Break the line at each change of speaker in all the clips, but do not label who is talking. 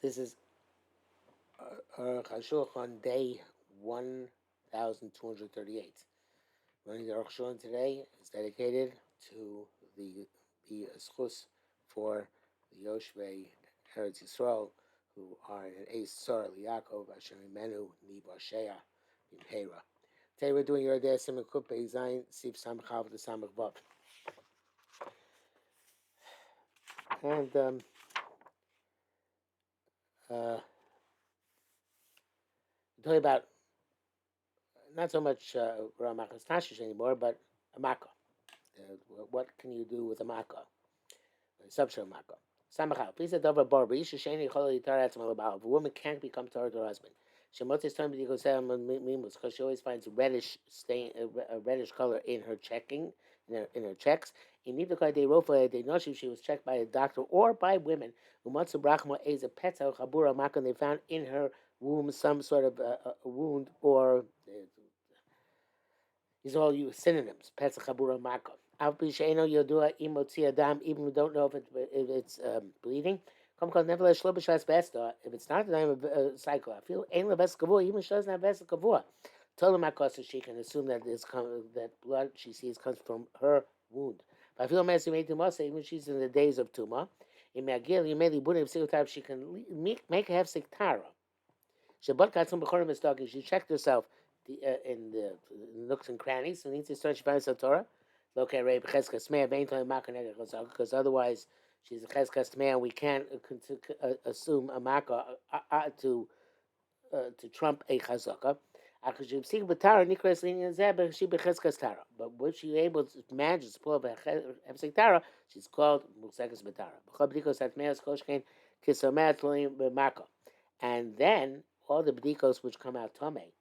This is Arukh HaShulchan, day 1238. Running the Arukh HaShulchan today is dedicated to the schus for the Yoshvei Eretz Yisrael, who are in Eis Sor Yaakov, Asher Imenu, Nib Shea, Imhera. Today we're doing your day, Simon Kup, Zayin, Sif Samchav, the Samach Vav. And, talking about not so much Ramachas Tashish anymore, but a makkah. What can you do with a makkah? A subshel makkah. Samachal. Please a dover bar. If a woman can't become Torah to her husband. Shemotes time because she always finds reddish stain, a reddish color in her checking, in her checks. Immediately they wrote for they know she was checked by a doctor or by women. Umatsu brachma is a petza chabura makkah. They found in her womb some sort of a wound or these are all you synonyms. Petza chabura makkah. Even we don't know if it's bleeding. Nevertheless, if it's not the name of cycle, I feel even she doesn't have vesa kavua. Tell them so she can assume that that blood she sees comes from her wound. But I feel even she's in the days of tuma. In Magil, you may she can make a hefsek tara. She checked herself in the nooks and crannies. So needs to start. She finds the Torah. Because otherwise she's a cheskas tmei, and we can't assume a makkah to trump a chazaka. But when she's able to manage to pull up a hefsek tara, she's called musekas b'tara. And then all the b'dikos which come out tomei,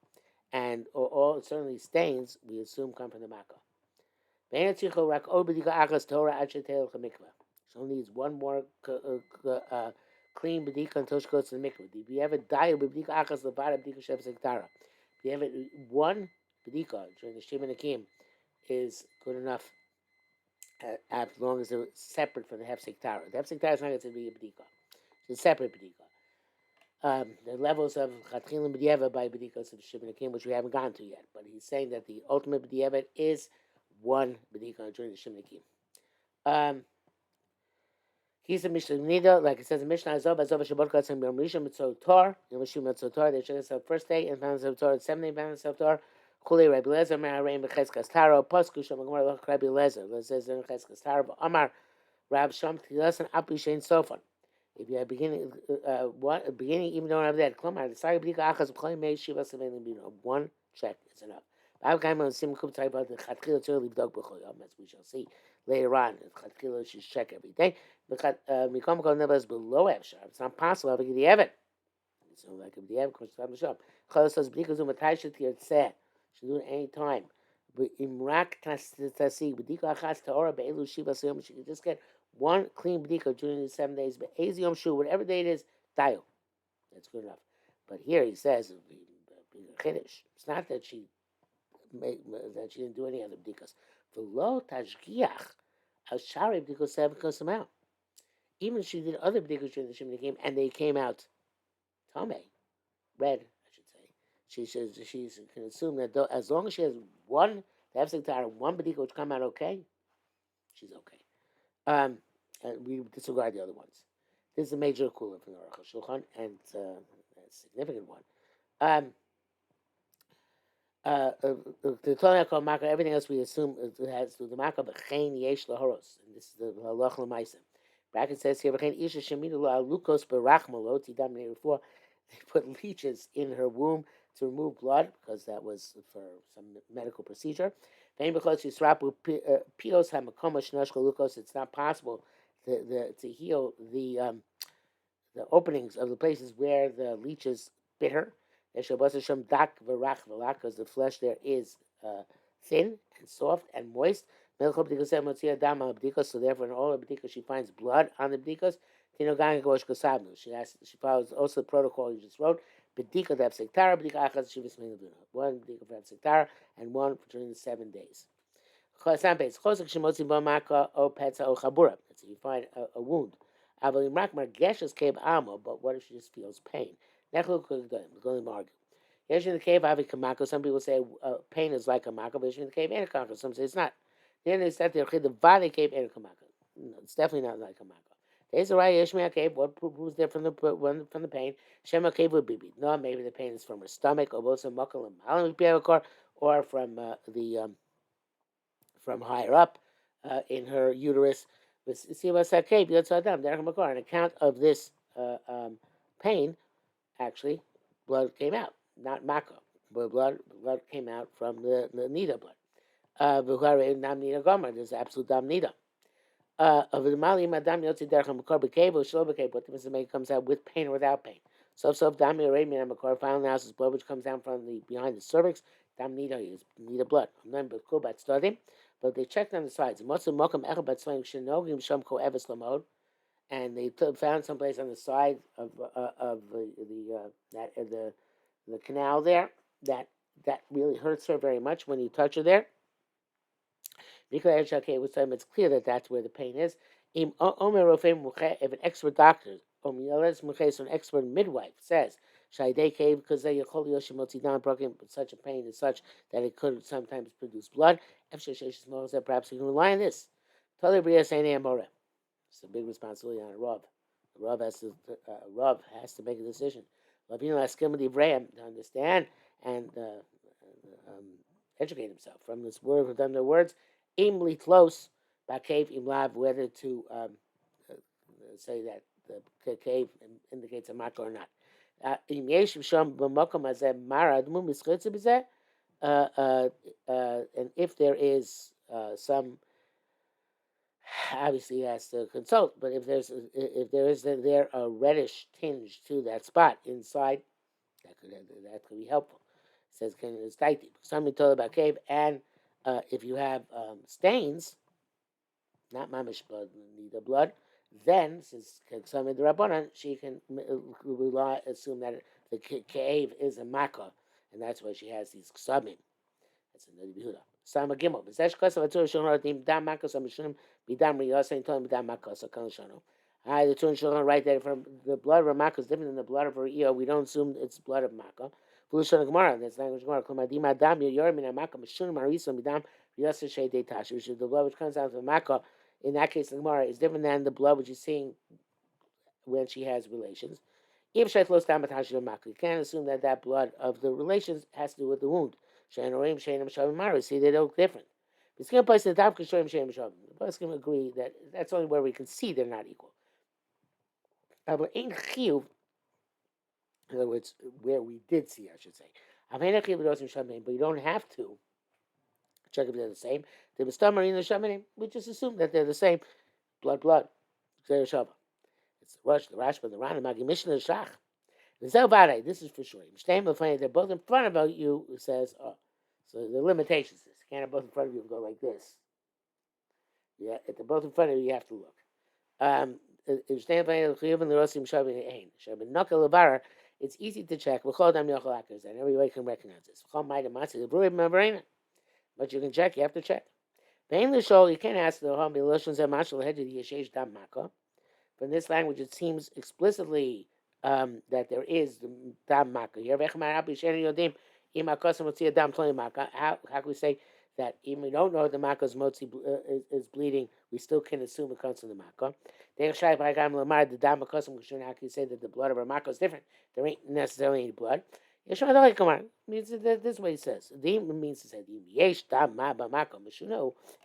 and all certainly stains, we assume come from the makkah. She only needs one more clean bedika until she goes to the mikveh. If you have a diet with bedika achas levada bedika sheb sektara, if you have one bedika during the Shim and Akim is good enough, as long as it's separate from the hefsek tara. The hefsek tara is not going to be a bedika; it's a separate bedika. The levels of chatchilim b'diavad by bedikas of Shim and Akim, which we haven't gone to yet, but he's saying that the ultimate b'diavad is one bedika during the Shim and Akim. He's a Mishnah Nida, like it says in Mishnah Azov Shabbat Katzim Yom Rishon Mitzvot Tor, Yom Rishon Mitzvot Tor. They should have first day and found Mitzvot Tor, 7 day found Mitzvot Tor. Chulei Rabbi Lezer Me'areim B'Cheskas Taro Pasku Shem Gemara Loch Rabbi Lezer. It says in Cheskas Taro Amar Rab Sham Tilasan Api Shein Sofan. If you have beginning, even don't have that. Klomar the Sari B'Dika Achas B'Chol Mei Shiva Sevenim Bino. One check is enough. As we shall see later on, Chatchila should check every day. It's not possible to get the evidence. So, like if the evidence comes to shop, Chala says, "B'dika zumatay shetiyatzeh." She do it any time. But imrak tasi b'dika achas ta'ora be'elu shiva siyom. She can just get one clean b'dika during the 7 days. But eziyom shu, whatever day it is, dayo. That's good enough. But here he says, it's not that she didn't do any other b'dikas. V'lo tashgiach al shari b'dikas seven out. Even if she did other b'dikas during the Shemini game and they came out tame, red, I should say, she can assume that as long as she has one, the hefsek tara, one b'dika which come out okay, she's okay. And we disregard the other ones. This is a major kula from the Arukh HaShulchan, and a significant one. The Torah called makkah. Everything else we assume it has to do with the makkah, but chen yesh lahoros, and this is the halach l'maisa. Bracket says here, chen isha shemidu lo alukos berachmalo tidam before they put leeches in her womb to remove blood because that was for some medical procedure. Because she's rapu pios hamakoma shnoshko lukos, it's not possible to heal the openings of the places where the leeches bit her. Because the flesh there is thin and soft and moist. So therefore, in all the b'dikas, she finds blood on the b'dikas. She follows also the protocol you just wrote. B'dika d'hefsek tara, b'dika achas shivas minaduna. One b'dika for hefsek tara and one for during the 7 days. So you find a wound. Avalimrak margeshes cave amo, but what if she just feels pain? Nechlu going to argue. Yesh in the cave avi kamako. Some people say pain is like a mako, but yesh in the cave and a kamako. Some say it's not. Then they said the valley cave and a kamako. No, it's definitely not like a mako. There's a right Ishmael cave. What proves there from the pain? Shema cave would be. No, maybe the pain is from her stomach, or both some muckle and malam or from the from higher up in her uterus. See what's that cave? An account of this pain, actually, blood came out, not mako, but blood came out from the nida blood. There's absolute dam nida. Of the mali madam yotzi derech makor b'kev or shlo b'kev, but the Mr. comes out with pain or without pain. So dam yorei min makor, final analysis, blood which comes down from the behind the cervix, dam nida is nida blood. But they checked on the sides. And they found someplace on the side of the canal there that really hurts her very much when you touch her there. It's clear that that's where the pain is. If an expert doctor, so an expert midwife says, because such a pain is such that it could sometimes produce blood, perhaps you can rely on this. It's a big responsibility on a Rav. The Rav has to make a decision. To understand and educate himself from this word, from the words, imli close, cave imlav, whether to say that the cave indicates a maka or not. And if there is some, obviously he has to consult, but if there is a reddish tinge to that spot inside, that could be helpful. It says it's tighty. Something told about cave, and if you have stains, not mamish blood, neither blood, then since some the rabbanan, she can assume that the cave is a makkah, and that's why she has these ksabim. That's another bihuda. Sama gimel. B'zesh kosav atzur shulchan aruch dam makkah samishum b'dam riyasa and tolim b'dam makkah sakal shano. The two shulchan write that from the blood of a makkah is different than the blood of a eo. We don't assume it's blood of makkah. V'lushon gemara. That's language gemara. K'madim adam yoyor min makkah mishum marisa b'dam riyasa sheidei tash. Which is the blood which comes out of the makkah. In that case, the gemara is different than the blood which is seeing when she has relations. If sheitlos dam b'tash of makkah, you can't assume that blood of the relations has to do with the wound. See, they look different. The boys can agree that that's only where we can see they're not equal. In other words, where we did see, I should say. But you don't have to check if they're the same. We just assume that they're the same. Blood. It's the Rash, but the Ran, the Mishnah, the Shach. This is for sure. They're both in front of you. It says, so the limitations is you can't have both in front of you and go like this. Yeah, if they're both in front of you, you have to look. It's easy to check. And everybody can recognize this. But you can check. You have to check. You can't ask the from this language, it seems explicitly that there is the dam maka here. How can we say that even we don't know the maka's motzi is bleeding, we still can assume it comes from the maka? How can you say that the blood of a maka is different? There ain't necessarily any blood. Means that this is what he says. The means to say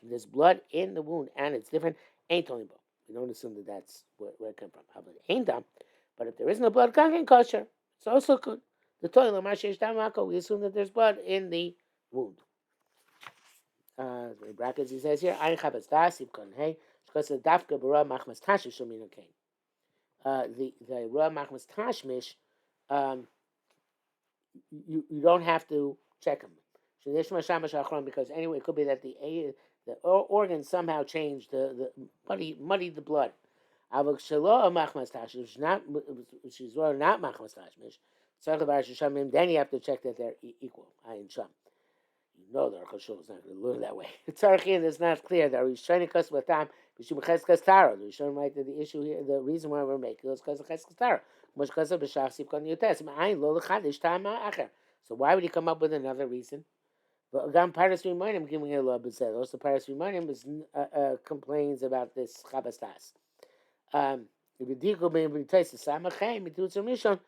there's blood in the wound and it's different. Ain't only blood. We don't assume that that's where it comes from. But if there isn't a blood content kosher, it's also good. The toilet, we assume that there's blood in the wound. Brackets he says here, the Ra Machmas Tashmish, you don't have to check them. Because anyway, it could be that the organ somehow changed muddied the blood. She's not machmas tashmish. Then you have to check that they're equal. You know the Arukh HaShulchan is not going to learn that way. Tzarachin is not clear. The Rishonim Kas Batam B'Shum Cheskas Tara. The Rishonim write that the issue here, the reason why we're making it is because of Cheskas Tara. Much because of B'Shach Sivkon Yotes. Ma'ayin Lo L'Chadish Tama Acher. So why would he come up with another reason? But Gam Paras Rimonim giving a law, but said also Paras Rimonim complains about this Chabastas. If you do go maybe taste the Samachem, it does a mission.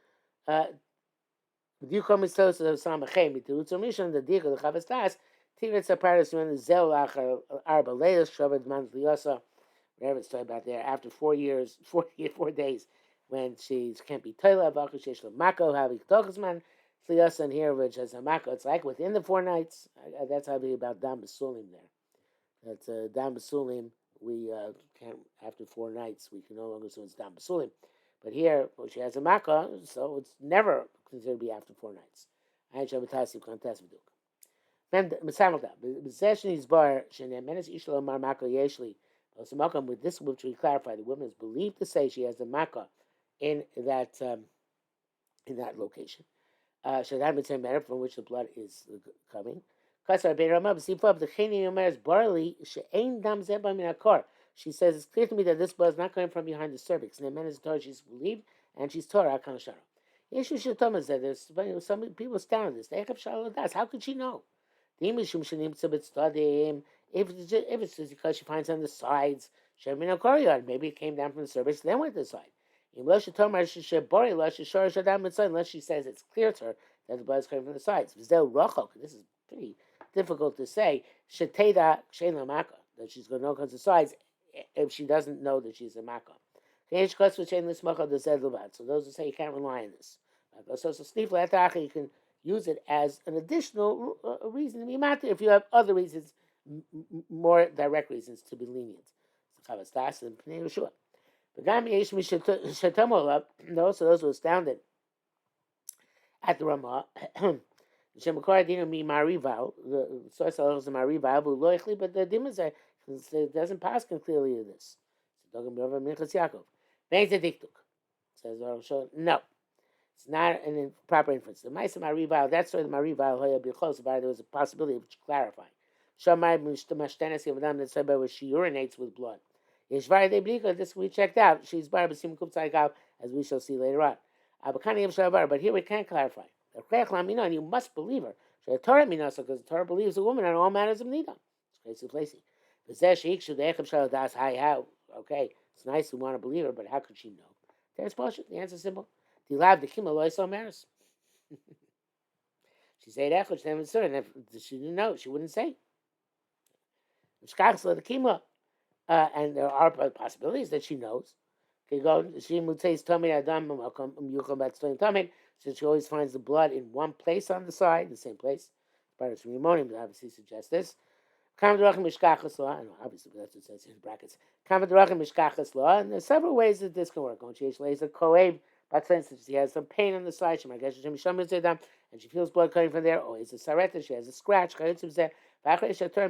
You come to Samachem, it does a mission. The Diko the Chabastas. Tiritz a Paras Rimonim Zel Acher Arba Leis Shaved Mantliosa. Whatever it's talking about there. After 4 years, 4 days, when she can't be Toila Vakushesh Mako Havi Tokasman. And here, which has a mako, it's like within the 4 nights. That's how be about Dam Basulim there. That's Dam Basulim. We can't after 4 nights. We can no longer assume it's Dam Basulim. But here, well, she has a maka, so it's never considered to be after 4 nights. I shall be tasib contest with Duke. Then Misamalta, Bezeshin is bar Shenem Menes Ishla Mar Mako Yeshli. Also, Malcolm with this, which we clarify, the woman is believed to say she has a maka in that location. Shadam b'tzem matter from which the blood is coming. Kasar ben Ramah b'sifab the cheni yomer barley she'ein dam zeba min hakor. She says it's clear to me that this blood is not coming from behind the cervix. And the man is Torah. She's believed and she's Torah akan shara. Yeshu shetama said there's some people stand on this. Eichav shalodas. How could she know? If it's just because she finds on the sides, maybe it came down from the cervix, then went to the side. Unless she says it's clear to her that the blood is coming from the sides. This is pretty difficult to say. That she's going to know because the sides if she doesn't know that she's a makkah. So those who say you can't rely on this. So you can use it as an additional reason to be matter if you have other reasons, more direct reasons to be lenient. So those who are astounded at the Ramah, the source of the Marival, but the Dimas it doesn't pass clearly to this. Says no, it's not an proper inference. The Maisa Marival, that's why the Marival be close about it. There was a possibility of clarifying. That said by where she urinates with blood. This we checked out. She's bar b'sim kuptzaygav, as we shall see later on. But here we can't clarify. And you must believe her. Because the Torah believes a woman on all matters of nida. It's crazy, okay, it's nice we want to believe her, but how could she know? That's bullshit. The answer is simple. She said echad, and if she didn't know, she wouldn't say. And there are possibilities that she knows. So she always finds the blood in one place on the side, the same place. Paras Rimonim obviously suggests this. And obviously that's what it says in brackets. And there's several ways that this can work. She has some pain on the side, and she feels blood coming from there. Or it's a sareta, she has a scratch. What's the Torah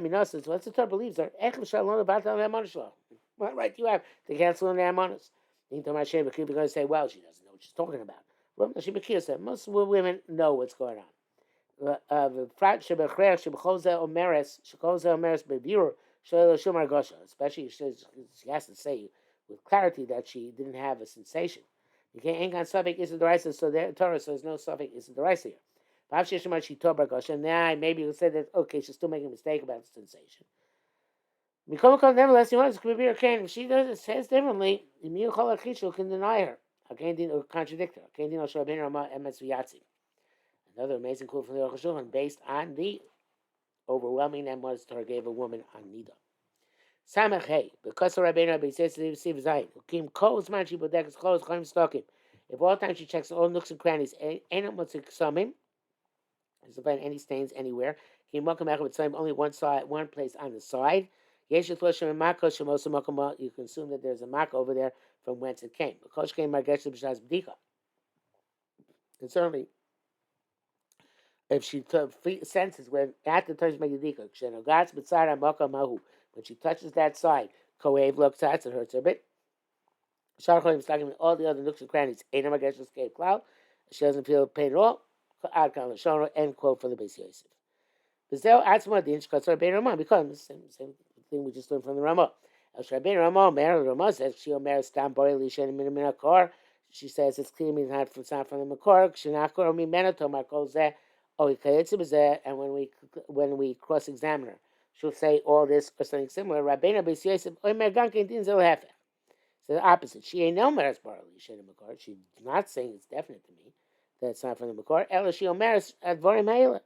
believes her? What right do you have to cancel on the Amonis? You're going to say, well, she doesn't know what she's talking about. Most women know what's going on. Especially she has to say with clarity that she didn't have a sensation. You can't ain't got suffix is the derisa, so the Torah says no suffix is the derisa here. Maybe you say that okay, she's still making a mistake about the sensation. Nevertheless, if she does it says differently, the can deny her. Or contradict her. Another amazing quote from the Arukh HaShulchan based on the overwhelming and was Torah gave a woman on Nida. Samach hey, because Rabbeinu Rabbi says to the Siv Zayin, Kim Ko's man she bodekes clothes, Chaim Stokim. If all time she checks all nooks and crannies, ain't mutzik samim, doesn't find any stains anywhere. Kim Mokum Echad with only one side, one place on the side. Yesh Yitloshim and Mako Shemosa Mokum. You can assume that there's a Mako over there from whence it came. Because came Margesh B'Shas B'Dika. And certainly, if she senses when at the touch Megidika, when she touches that side, Koev looks at it hurts her a bit. Sharcholim is talking about all the other nooks and crannies. Ain't a Magesh escape cloud. She doesn't feel pain at all. End quote for the Beis Yosef. V'zeu atzma din shkatzar Rabbeinu Ramah, because the same thing we just learned from the Ramah. El Rabbeinu Ramah, Mer Ramah says she Omer Stam Borei Lishen Min Minakor. She says it's clear means not from the Makor. Shenakor Mi Menatomar Kol Zeh. Oh, and when we cross-examine her, she'll say all this or something similar. Rabbeinu Beis Yosef Omer Gankin Din Zel Hefech. So the opposite. She ain't no meres barley shen makor. She's not saying it's definite to me that it's not from the makor. Ella she omeres advarim haila.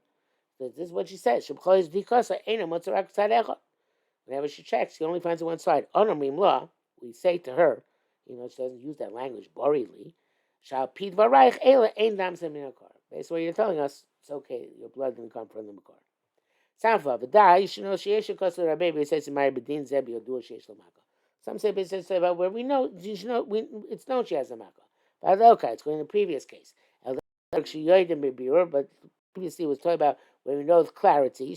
This is what she says. Shebchois dikasa ain't a motzarak tzadecha. Whenever she checks, she only finds it one side. Onamrim la. We say to her, she doesn't use that language. Borili. Shal pid varayich ela ain't damsem minakor. Basically, you're telling us it's okay. Your blood didn't come from the makor. Sanfa v'dai. You should know she yeshu kosu rabbi. He says to Mary bedin zebi or do a sheish lamaka. Some say about where we know, it's known she has a makkah. But okay, it's going in the previous case. But previously it was talking about where we know with clarity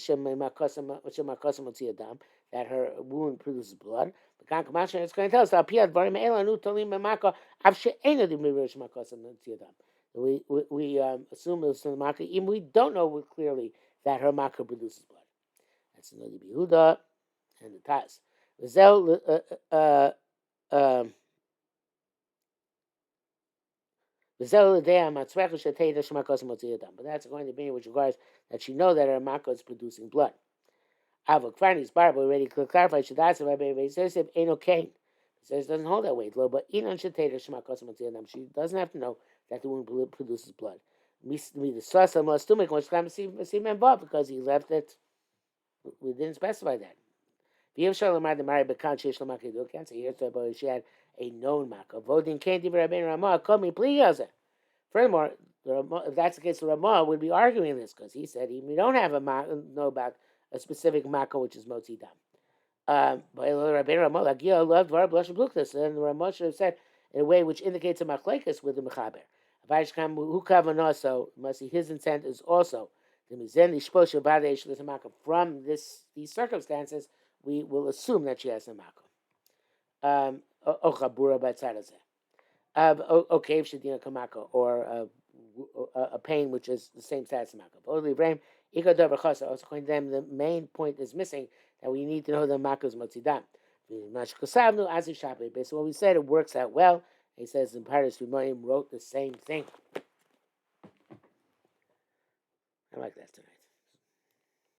that her wound produces blood. It's going to tell us we assume it was from the makkah, even we don't know clearly that her makkah produces blood. That's the Nodi Yehuda and the Taz. But that's going to be which requires that she know that her makkah is producing blood. Avok Farni's Barb already clarified. She says if ain't okay. It says it doesn't hold that weight. But she doesn't have to know that the wound produces blood. Because he left it. We didn't specify that. Can't say here, she had a known makkah. Voting can't even Rabbeinu Ramah. Call me, please. Furthermore, if that's the case, the Ramah would be arguing this because he said we don't have know about a specific makkah which is motzi dam. But Rabbeinu Ramah Lagia loved var blush bluktas, and the Ramah should have said in a way which indicates a machlekes with the mechaber. Who kavana, so must see his intent is also from these circumstances. We will assume that she has a makkah. Ochabura batzadazeh. Okay, if shedina kamaka or a pain which is the same status as makkah. Also, according to them, the main point is missing that we need to know the makkah is motzidam. So what we said, it works out well. He says in Paris Rimoyim wrote the same thing. I like that tonight.